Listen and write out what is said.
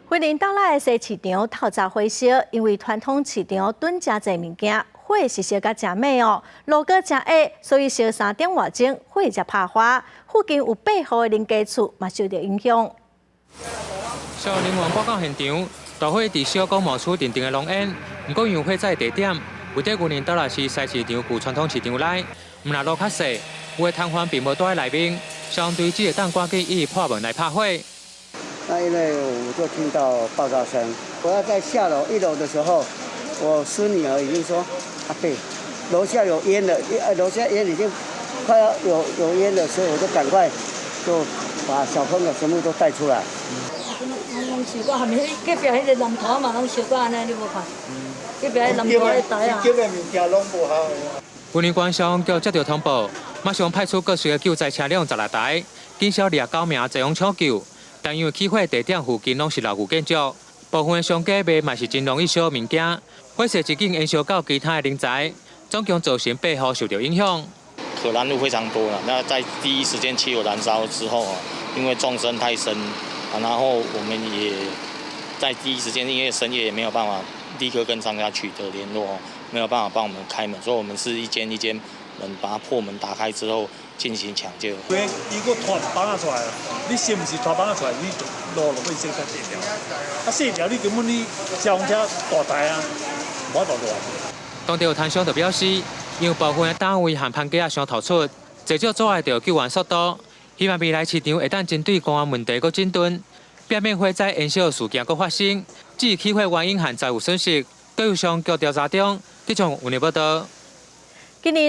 惠林岛内的市场透早火烧，因为传统市场囤真侪物件，火是烧甲真美哦，路过真矮，所以烧3点外钟，火才拍花。附近有8户的邻家厝嘛受到影响。消防人员赶到现场，大火伫小港冒出阵阵的浓烟，不过因为火灾地点位在云林岛内市西市场旧传统市场内，毋若路较细，有的摊贩并无住在内面，消防队只会当赶紧伊破门来拍火。那因为我就听到爆炸声，我要在下楼1楼的时候，我孙女儿已经说：“阿伯，楼下有烟了，楼下烟已经快要有烟了。”所以我就赶快就把小朋友全部都带出来。拢烧到下面，隔壁迄个龙头嘛，拢烧到安尼，你无看？隔壁龙头的台啊。叫的物件拢无好。云林县消防局接到通报，马上派出各式的救灾车辆16台，减少29名前往抢救。但因为起火地点附近拢是老旧建筑，部分的商家卖嘛是真容易烧物件，火势一经延烧到其他的邻宅，总共造成8户受到影响。可燃物非常多了，那在第一时间汽油燃烧之后，因为纵深太深，然后我们也在第一时间，因为深夜也没有办法立刻跟商家取得联络，没有办法帮我们开门，所以我们是一间一间门把它破门打开之后进行抢救。如果拖板啊出来，你是不是拖板啊出来，你路会先较细条，啊细条你根本你消防车大台啊，无法度落。当地有摊商就表示，因为部分的单位和棚架啊相突出，至少阻碍到救援速度。希望未来市场会当针对公安问题搁整顿，避免火灾延烧事件搁发生。至于起火原因和财务损失，都有商局调查中。这种有报道。今年